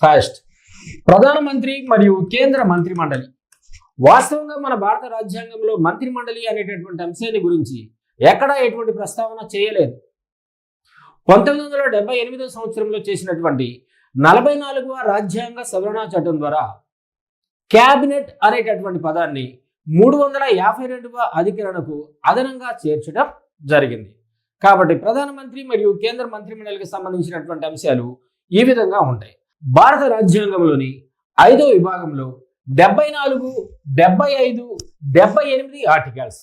First, ప్రధానమంత్రి మరియు కేంద్ర మంత్రి మండలి. వాస్తవంగా మన భారత రాజ్యాంగంలో మంత్రి మండలి అనేటటువంటి అంశాన్ని గురించి ఎక్కడా ఎటువంటి ప్రస్తావన చేయలేదు. 1978 సంవత్సరంలో చేసినటువంటి 44వ రాజ్యాంగ సవరణ చట్టం ద్వారా క్యాబినెట్ అనేటటువంటి పదాన్ని 352వ అధికరణకు అదనంగా చేర్చడం జరిగింది. కాబట్టి ప్రధానమంత్రి మరియు కేంద్ర మంత్రి మండలికి సంబంధించినటువంటి అంశాలు ఈ విధంగా ఉంటాయి. భారత రాజ్యాంగంలోని 5వ విభాగంలో 74, 75, 78 ఆర్టికల్స్.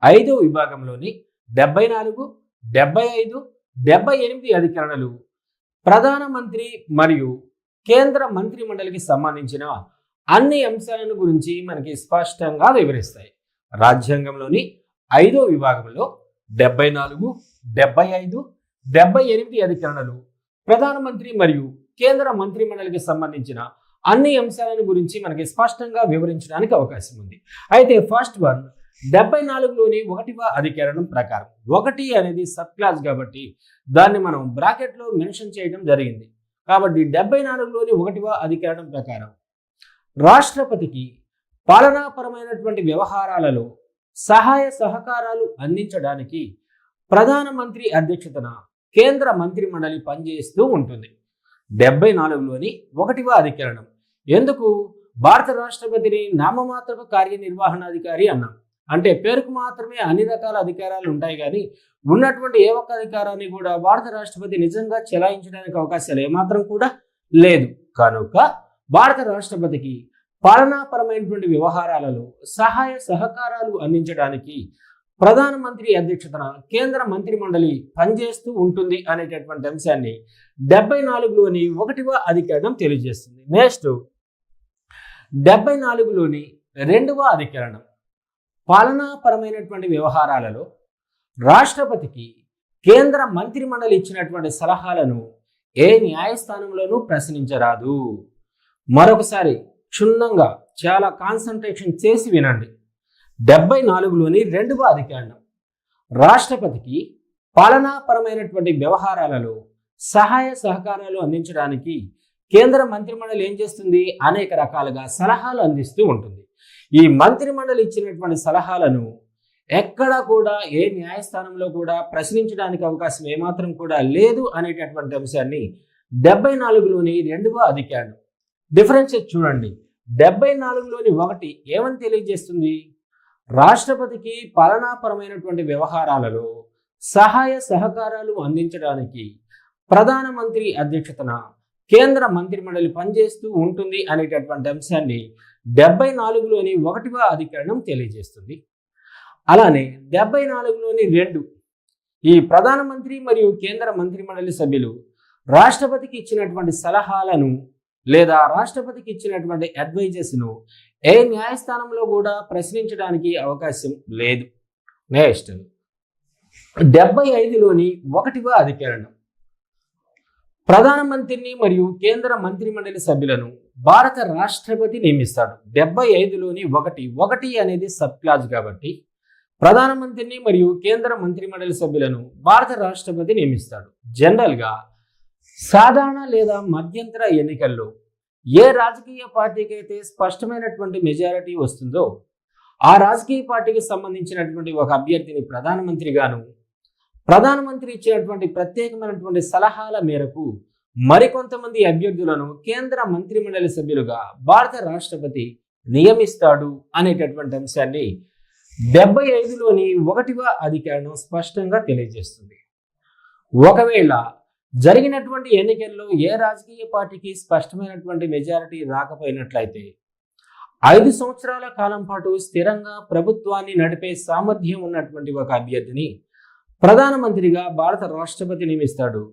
5వ విభాగంలోని 74, 75, 78 అధికరణలు ప్రధానమంత్రి మరియు కేంద్ర మంత్రి మండలికి సంబంధించిన అన్ని అంశాలను గురించి మనకి స్పష్టంగా వివరిస్తాయి. రాజ్యాంగంలోని 5వ విభాగంలో 74, 75, 78 అధికరణలు ప్రధానమంత్రి మరియు కేంద్ర మంత్రి మండలికి సంబంధించిన అన్ని అంశాలను గురించి మనకి స్పష్టంగా వివరించడానికి అవకాశం ఉంది. అయితే ఫస్ట్ వన్ 74లోని 1వ అధికరణం ప్రకారం, 1 అనేది సబ్ క్లాస్ కాబట్టి దాన్ని మనం బ్రాకెట్లో మెన్షన్ చేయడం జరిగింది. కాబట్టి 74లోని 1వ అధికరణం ప్రకారం రాష్ట్రపతికి పాలనాపరమైనటువంటి వ్యవహారాలలో సహాయ సహకారాలు అందించడానికి ప్రధానమంత్రి అధ్యక్షతన కేంద్ర మంత్రి మండలి పనిచేస్తూ ఉంటుంది. 74లోని 1వ అధికరణం. ఎందుకు భారత రాష్ట్రపతిని నామమాత్రపు కార్యనిర్వహణాధికారి అన్నాం అంటే పేరుకు మాత్రమే అన్ని రకాల అధికారాలు ఉంటాయి, కానీ ఉన్నటువంటి ఏ ఒక్క అధికారాన్ని కూడా భారత రాష్ట్రపతి నిజంగా చెలాయించడానికి అవకాశాలు ఏమాత్రం కూడా లేదు. కనుక భారత రాష్ట్రపతికి పాలనాపరమైనటువంటి వ్యవహారాలలో సహాయ సహకారాలు అందించడానికి ప్రధానమంత్రి అధ్యక్షతన కేంద్ర మంత్రి మండలి పనిచేస్తూ ఉంటుంది అనేటటువంటి అంశాన్ని 74లోని 1వ అధికరణం తెలియజేస్తుంది. నెక్స్ట్ 74లోని 2వ అధికరణం పాలనాపరమైనటువంటి వ్యవహారాలలో రాష్ట్రపతికి కేంద్ర మంత్రి మండలి ఇచ్చినటువంటి సలహాలను ఏ న్యాయస్థానంలోనూ ప్రశ్నించరాదు. మరొకసారి క్షుణ్ణంగా చాలా కాన్సన్ట్రేషన్ చేసి వినండి. 74లోని 2వ అధికరణం రాష్ట్రపతికి పాలనాపరమైనటువంటి వ్యవహారాలలో సహాయ సహకారాలు అందించడానికి కేంద్ర మంత్రి మండలి ఏం చేస్తుంది? అనేక రకాలుగా సలహాలు అందిస్తూ ఉంటుంది. ఈ మంత్రి మండలి ఇచ్చినటువంటి సలహాలను ఎక్కడ కూడా ఏ న్యాయస్థానంలో కూడా ప్రశ్నించడానికి అవకాశం ఏమాత్రం కూడా లేదు అనేటటువంటి అంశాన్ని 74లోని 2వ అధికరణం డిఫరెన్స్ చూడండి. 74లోని 1 ఏమని తెలియజేస్తుంది? రాష్ట్రపతికి పాలనాపరమైనటువంటి వ్యవహారాలలో సహాయ సహకారాలు అందించడానికి ప్రధానమంత్రి అధ్యక్షతన కేంద్ర మంత్రి మండలి పనిచేస్తూ ఉంటుంది అనేటటువంటి అంశాన్ని 74లోని 1వ అధికరణం తెలియజేస్తుంది. అలానే 74లోని 2 ఈ ప్రధానమంత్రి మరియు కేంద్ర మంత్రి మండలి సభ్యులు రాష్ట్రపతికి ఇచ్చినటువంటి సలహాలను లేదా రాష్ట్రపతికి ఇచ్చినటువంటి అడ్వైజెస్ను ఏ న్యాయస్థానంలో కూడా ప్రశ్నించడానికి అవకాశం లేదు. నెక్స్ట్ 75లోని 1వ అధికరణం ప్రధానమంత్రిని మరియు కేంద్ర మంత్రి మండలి సభ్యులను భారత రాష్ట్రపతి నియమిస్తాడు. 75లోని 1 అనేది సబ్ క్లాజ్ కాబట్టి ప్రధానమంత్రిని మరియు కేంద్ర మంత్రి మండలి సభ్యులను భారత రాష్ట్రపతి నియమిస్తాడు. జనరల్గా సాధారణ లేదా మధ్యంతర ఎన్నికల్లో ఏ రాజకీయ పార్టీకి అయితే స్పష్టమైనటువంటి మెజారిటీ వస్తుందో ఆ రాజకీయ పార్టీకి సంబంధించినటువంటి ఒక అభ్యర్థిని ప్రధానమంత్రిగాను, ప్రధానమంత్రి ఇచ్చినటువంటి ప్రత్యేకమైనటువంటి సలహాల మేరకు మరికొంతమంది అభ్యర్థులను కేంద్ర మంత్రి మండలి సభ్యులుగా భారత రాష్ట్రపతి నియమిస్తాడు అనేటటువంటి అంశాన్ని 75లోని 1వ అధికరణం స్పష్టంగా తెలియజేస్తుంది. ఒకవేళ జరిగినటువంటి ఎన్నికల్లో ఏ రాజకీయ పార్టీకి స్పష్టమైనటువంటి మెజారిటీ రాకపోయినట్లయితే 5 సంవత్సరాల కాలం పాటు స్థిరంగా ప్రభుత్వాన్ని నడిపే సామర్థ్యం ఉన్నటువంటి ఒక అభ్యర్థిని ప్రధానమంత్రిగా భారత రాష్ట్రపతి నియమిస్తాడు.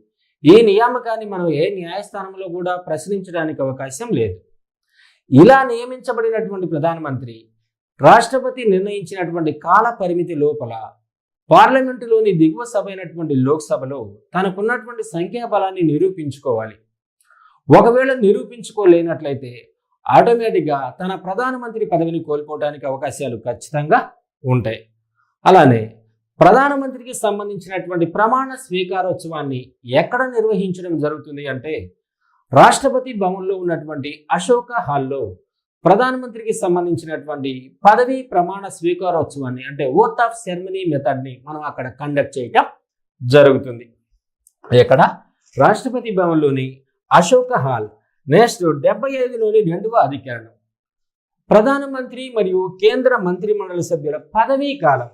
ఈ నియామకాన్ని మనం ఏ న్యాయస్థానంలో కూడా ప్రశ్నించడానికి అవకాశం లేదు. ఇలా నియమించబడినటువంటి ప్రధానమంత్రి రాష్ట్రపతి నిర్ణయించినటువంటి కాల పరిమితి లోపల పార్లమెంటులోని దిగువ సభ అయినటువంటి లోక్సభలో తనకున్నటువంటి సంఖ్యాబలాన్ని నిరూపించుకోవాలి. ఒకవేళ నిరూపించుకోలేనట్లయితే ఆటోమేటిక్గా తన ప్రధానమంత్రి పదవిని కోల్పోవడానికి అవకాశాలు ఖచ్చితంగా ఉంటాయి. అలానే ప్రధానమంత్రికి సంబంధించినటువంటి ప్రమాణ స్వీకారోత్సవాన్ని ఎక్కడ నిర్వహించడం జరుగుతుంది అంటే రాష్ట్రపతి భవన్లో ఉన్నటువంటి అశోక హాల్లో ప్రధానమంత్రికి సంబంధించినటువంటి పదవీ ప్రమాణ స్వీకారోత్సవాన్ని అంటే ఓత్ ఆఫ్ సెరమనీ మెథడ్ని మనం అక్కడ కండక్ట్ చేయటం జరుగుతుంది. ఇక్కడ రాష్ట్రపతి భవన్లోని అశోక హాల్. నెక్స్ట్ 75లోని 2వ అధికరణం ప్రధానమంత్రి మరియు కేంద్ర మంత్రి మండలి సభ్యుల పదవీ కాలం.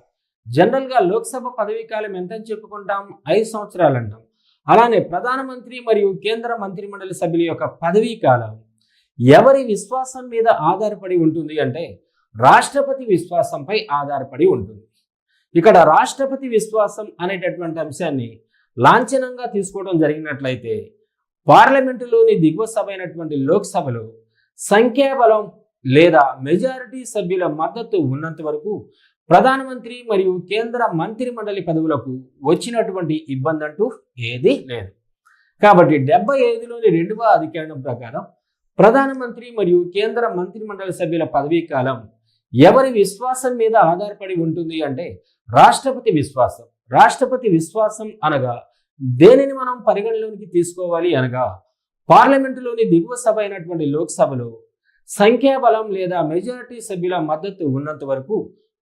జనరల్గా లోక్సభ పదవీ కాలం ఎంత అని చెప్పుకుంటాం? 5 సంవత్సరాలు అంటాం. అలానే ప్రధానమంత్రి మరియు కేంద్ర మంత్రి మండలి సభ్యుల యొక్క పదవీ కాలం ఎవరి విశ్వాసం మీద ఆధారపడి ఉంటుంది అంటే రాష్ట్రపతి విశ్వాసంపై ఆధారపడి ఉంటుంది. ఇక్కడ రాష్ట్రపతి విశ్వాసం అనేటటువంటి అంశాన్ని లాంఛనంగా తీసుకోవడం జరిగినట్లయితే పార్లమెంటులోని దిగువ సభ అయినటువంటి లోక్సభలో సంఖ్యాబలం లేదా మెజారిటీ సభ్యుల మద్దతు ఉన్నంత వరకు ప్రధానమంత్రి మరియు కేంద్ర మంత్రి మండలి పదవులకు వచ్చినటువంటి ఇబ్బంది అంటూ ఏదీ లేదు. కాబట్టి 75లోని 2వ అధికరణం ప్రకారం ప్రధానమంత్రి మరియు కేంద్ర మంత్రి మండలి సభ్యుల పదవీ కాలం ఎవరి విశ్వాసం మీద ఆధారపడి ఉంటుంది అంటే రాష్ట్రపతి విశ్వాసం. రాష్ట్రపతి విశ్వాసం అనగా దేనిని మనం పరిగణలోనికి తీసుకోవాలి అనగా పార్లమెంటులోని దిగువ సభ అయినటువంటి లోక్సభలో సంఖ్యాబలం లేదా మెజారిటీ సభ్యుల మద్దతు ఉన్నంత వరకు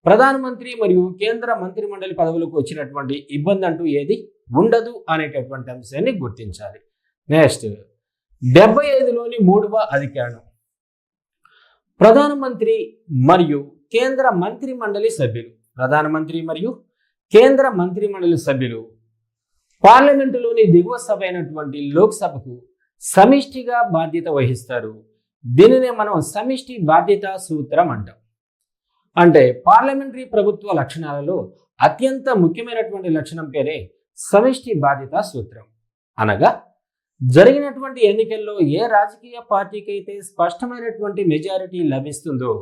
ప్రధానమంత్రి మరియు కేంద్ర మంత్రి మండలి పదవులకు వచ్చినటువంటి ఇబ్బంది అంటూ ఏది ఉండదు అనేటటువంటి అంశాన్ని గుర్తించాలి. నెక్స్ట్ 75లోని 3వ అధికరణం ప్రధానమంత్రి మరియు కేంద్ర మంత్రి మండలి సభ్యులు. ప్రధానమంత్రి మరియు కేంద్ర మంత్రి మండలి సభ్యులు పార్లమెంటులోని దిగువ సభ అయినటువంటి లోక్సభకు సమిష్టిగా బాధ్యత వహిస్తారు. దీనినే మనం సమిష్టి బాధ్యతా సూత్రం అంటాం. అంటే పార్లమెంటరీ ప్రభుత్వ లక్షణాలలో అత్యంత ముఖ్యమైనటువంటి లక్షణం పేరే సమిష్టి బాధ్యతా సూత్రం. అనగా జరిగినటువంటి ఎన్నికల్లో ఏ రాజకీయ పార్టీకి అయితే స్పష్టమైనటువంటి మెజారిటీ లభిస్తుందో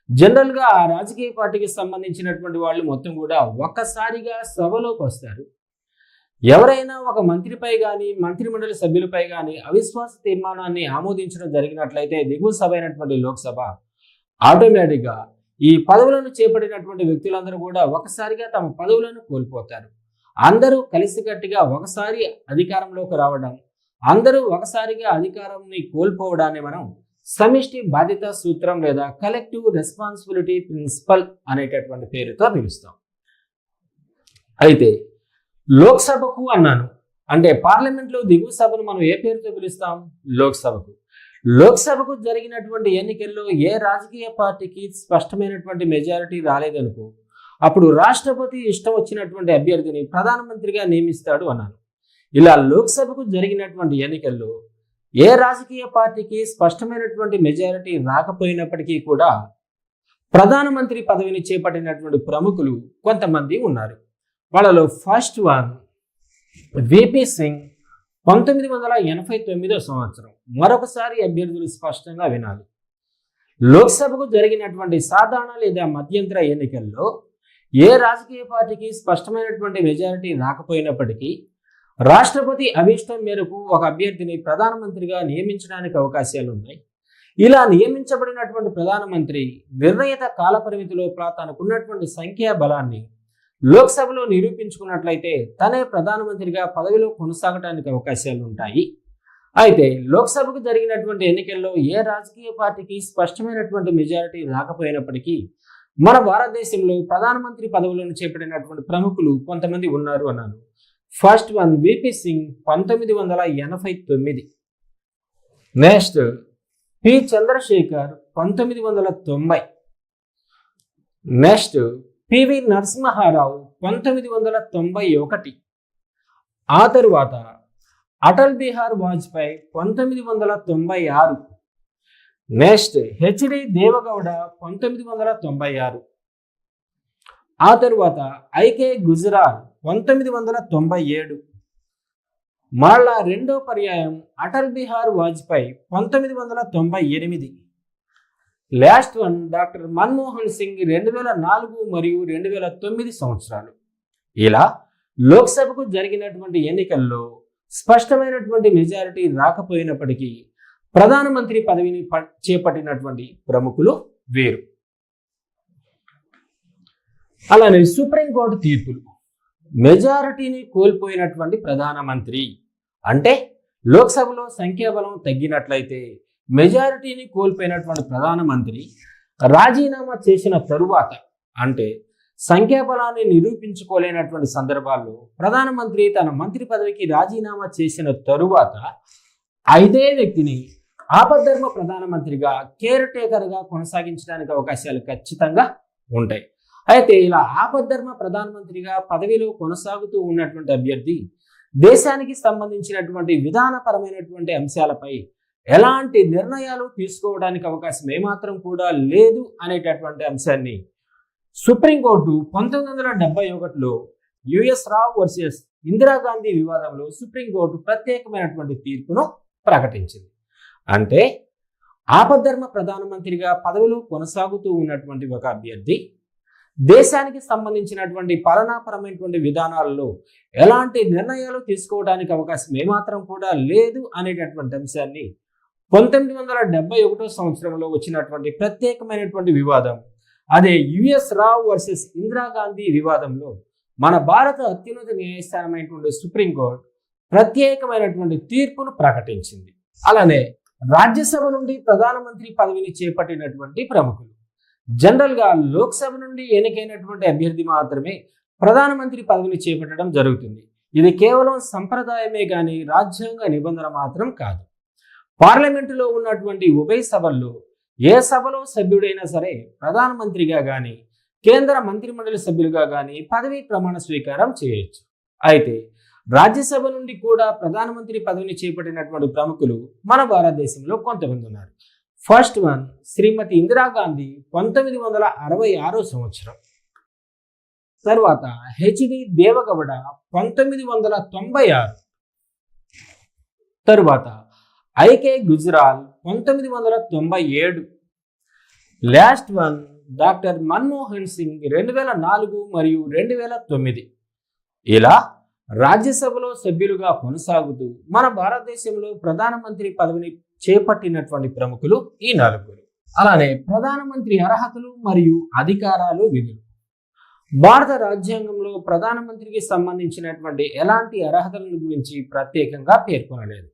జనరల్గా ఆ రాజకీయ పార్టీకి సంబంధించినటువంటి వాళ్ళు మొత్తం కూడా ఒక్కసారిగా సభలోకి వస్తారు. ఎవరైనా ఒక మంత్రిపై కానీ మంత్రి మండలి సభ్యులపై కానీ అవిశ్వాస తీర్మానాన్ని ఆమోదించడం జరిగినట్లయితే దిగువ సభ అయినటువంటి లోక్సభ ఆటోమేటిక్గా ఈ పదవులను చేపట్టినటువంటి వ్యక్తులందరూ కూడా ఒకసారిగా తమ పదవులను కోల్పోతారు. అందరూ కలిసికట్టుగా ఒకసారి అధికారంలోకి రావడం, అందరూ ఒకసారిగా అధికారాన్ని కోల్పోవడాన్ని మనం సమిష్టి బాధ్యతా సూత్రం లేదా కలెక్టివ్ రెస్పాన్సిబిలిటీ ప్రిన్సిపల్ అనేటటువంటి పేరుతో పిలుస్తాం. అయితే లోక్సభకు అన్నాను అంటే పార్లమెంట్లో దిగువ సభను మనం ఏ పేరుతో పిలుస్తాం? లోక్సభకు. లోక్సభకు జరిగినటువంటి ఎన్నికల్లో ఏ రాజకీయ పార్టీకి స్పష్టమైనటువంటి మెజారిటీ రాలేదనుకో అప్పుడు రాష్ట్రపతి ఇష్టం వచ్చినటువంటి అభ్యర్థిని ప్రధానమంత్రిగా నియమిస్తాడు అన్నాను. ఇలా లోక్సభకు జరిగినటువంటి ఎన్నికల్లో ఏ రాజకీయ పార్టీకి స్పష్టమైనటువంటి మెజారిటీ రాకపోయినప్పటికీ కూడా ప్రధానమంత్రి పదవిని చేపట్టినటువంటి ప్రముఖులు కొంతమంది ఉన్నారు. వాళ్ళలో ఫస్ట్ వన్ విపి సింగ్ 1989 సంవత్సరం. మరొకసారి అభ్యర్థులు స్పష్టంగా వినాలి. లోక్సభకు జరిగినటువంటి సాధారణ లేదా మధ్యంతర ఎన్నికల్లో ఏ రాజకీయ పార్టీకి స్పష్టమైనటువంటి మెజారిటీ రాకపోయినప్పటికీ రాష్ట్రపతి అభీష్టం మేరకు ఒక అభ్యర్థిని ప్రధానమంత్రిగా నియమించడానికి అవకాశాలు ఉన్నాయి. ఇలా నియమించబడినటువంటి ప్రధానమంత్రి నిర్ణయిత కాలపరిమితిలో తనకున్నటువంటి సంఖ్యా బలాన్ని లోక్సభలో నిరూపించుకున్నట్లయితే తనే ప్రధానమంత్రిగా పదవిలో కొనసాగడానికి అవకాశాలు ఉంటాయి. అయితే లోక్సభకు జరిగినటువంటి ఎన్నికల్లో ఏ రాజకీయ పార్టీకి స్పష్టమైనటువంటి మెజారిటీ రాకపోయినప్పటికీ మన భారతదేశంలో ప్రధానమంత్రి పదవులను చేపట్టినటువంటి ప్రముఖులు కొంతమంది ఉన్నారు అన్నాను. First one VP Singh 1989. Next P Chandrashekhar 1990. Next PV Narasimha Rao 1991. ఆ తరువాత అటల్ బిహారీ వాజ్పేయి 1996. Next HD Deve Gowda 1996. ఆ తరువాత ఐకే గుజరాల్ 1997. మళ్ళా రెండో పర్యాయం Atal Bihari Vajpayee 1998. Last one doctor Manmohan Singh 2004 మరియు 2009 సంవత్సరాలు. ఇలా లోక్సభకు జరిగినటువంటి ఎన్నికల్లో స్పష్టమైనటువంటి మెజారిటీ రాకపోయినప్పటికీ ప్రధానమంత్రి పదవిని చేపట్టినటువంటి ప్రముఖులు వీరు. అలానే సుప్రీంకోర్టు తీర్పులు. మెజారిటీని కోల్పోయినటువంటి ప్రధానమంత్రి అంటే లోక్సభలో సంఖ్యాబలం తగ్గినట్లయితే మెజారిటీని కోల్పోయినటువంటి ప్రధానమంత్రి రాజీనామా చేసిన తరువాత, అంటే సంఖ్యాబలాన్ని నిరూపించుకోలేనటువంటి సందర్భాల్లో ప్రధానమంత్రి తన మంత్రి పదవికి రాజీనామా చేసిన తరువాత ఐదే వ్యక్తిని ఆపద్ధర్మ ప్రధానమంత్రిగా, కేర్ టేకర్గా కొనసాగించడానికి అవకాశాలు ఖచ్చితంగా ఉంటాయి. అయితే ఇలా ఆపద్ధర్మ ప్రధానమంత్రిగా పదవిలో కొనసాగుతూ ఉన్నటువంటి అభ్యర్థి దేశానికి సంబంధించినటువంటి విధానపరమైనటువంటి అంశాలపై ఎలాంటి నిర్ణయాలు తీసుకోవడానికి అవకాశం ఏమాత్రం కూడా లేదు అనేటటువంటి అంశాన్ని సుప్రీంకోర్టు 1971లో యుఎస్ రావ్ వర్సెస్ ఇందిరాగాంధీ వివాదంలో సుప్రీంకోర్టు ప్రత్యేకమైనటువంటి తీర్పును ప్రకటించింది. అంటే ఆపద్ధర్మ ప్రధానమంత్రిగా పదవిలో కొనసాగుతూ ఉన్నటువంటి ఒక అభ్యర్థి దేశానికి సంబంధించినటువంటి పాలనాపరమైనటువంటి విధానాలలో ఎలాంటి నిర్ణయాలు తీసుకోవడానికి అవకాశం ఏమాత్రం కూడా లేదు అనేటటువంటి అంశాన్ని 1971 సంవత్సరంలో వచ్చినటువంటి ప్రత్యేకమైనటువంటి వివాదం, అదే యుఎస్ రావ్ వర్సెస్ ఇందిరాగాంధీ వివాదంలో మన భారత అత్యున్నత న్యాయస్థానమైనటువంటి సుప్రీంకోర్టు ప్రత్యేకమైనటువంటి తీర్పును ప్రకటించింది. అలానే రాజ్యసభ నుండి ప్రధానమంత్రి పదవిని చేపట్టినటువంటి ప్రముఖులు, జనరల్గా లోక్సభ నుండి ఎన్నికైనటువంటి అభ్యర్థి మాత్రమే ప్రధానమంత్రి పదవిని చేపట్టడం జరుగుతుంది. ఇది కేవలం సంప్రదాయమే కానీ రాజ్యాంగ నిబంధన మాత్రం కాదు. పార్లమెంటులో ఉన్నటువంటి ఉభయ సభల్లో ఏ సభలో సభ్యుడైనా సరే ప్రధానమంత్రిగా కానీ కేంద్ర మంత్రిమండలి సభ్యులుగా కానీ పదవీ ప్రమాణ స్వీకారం చేయొచ్చు. అయితే రాజ్యసభ నుండి కూడా ప్రధానమంత్రి పదవిని చేపట్టినటువంటి ప్రముఖులు మన భారతదేశంలో కొంతమంది ఉన్నారు. ఫస్ట్ వన్ శ్రీమతి ఇందిరాగాంధీ 1966 సంవత్సరం. తర్వాత హెచ్డి దేవగౌడ 1996. తరువాత IK Gujral 1997. Last one doctor Manmohan Singh 2004 మరియు 2009. ఇలా రాజ్యసభలో సభ్యులుగా కొనసాగుతూ మన భారతదేశంలో ప్రధానమంత్రి పదవిని చేపట్టినటువంటి ప్రముఖులు ఈ నలుగురు. అలానే ప్రధానమంత్రి అర్హతలు మరియు అధికారాలు, విధులు. భారత రాజ్యాంగంలో ప్రధానమంత్రికి సంబంధించినటువంటి ఎలాంటి అర్హతల గురించి ప్రత్యేకంగా పేర్కొనలేదు.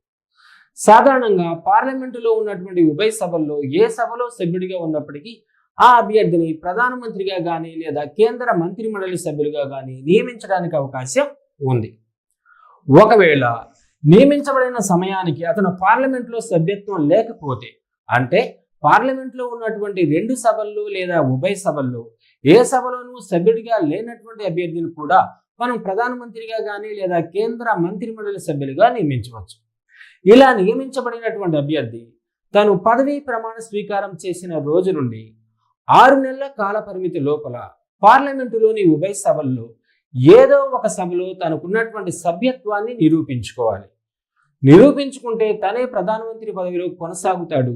సాధారణంగా పార్లమెంటులో ఉన్నటువంటి ఉభయ సభల్లో ఏ సభలో సభ్యుడిగా ఉన్నప్పటికీ ఆ అభ్యర్థిని ప్రధానమంత్రిగా కానీ లేదా కేంద్ర మంత్రిమండలి సభ్యులుగా కానీ నియమించడానికి అవకాశం ఉంది. ఒకవేళ నియమించబడిన సమయానికి అతను పార్లమెంట్లో సభ్యత్వం లేకపోతే, అంటే పార్లమెంట్లో ఉన్నటువంటి 2 సభల్లో లేదా ఉభయ సభల్లో ఏ సభలోనూ సభ్యుడిగా లేనటువంటి అభ్యర్థిని కూడా మనం ప్రధానమంత్రిగా కానీ లేదా కేంద్ర మంత్రిమండలి సభ్యులుగా నియమించవచ్చు. ఇలా నియమించబడినటువంటి అభ్యర్థి తను పదవీ ప్రమాణ స్వీకారం చేసిన రోజు నుండి 6 నెలల కాల పరిమితి లోపల పార్లమెంటులోని ఉభయ సభల్లో ఏదో ఒక సభలో తనకున్నటువంటి సభ్యత్వాన్ని నిరూపించుకోవాలి. నిరూపించుకుంటే తనే ప్రధానమంత్రి పదవిలో కొనసాగుతాడు.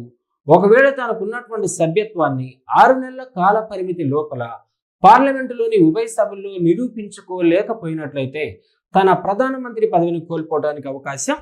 ఒకవేళ తనకున్నటువంటి సభ్యత్వాన్ని 6 నెలల కాల పరిమితి లోపల పార్లమెంటులోని ఉభయ సభల్లో నిరూపించుకోలేకపోయినట్లయితే తన ప్రధానమంత్రి పదవిని కోల్పోవడానికి అవకాశం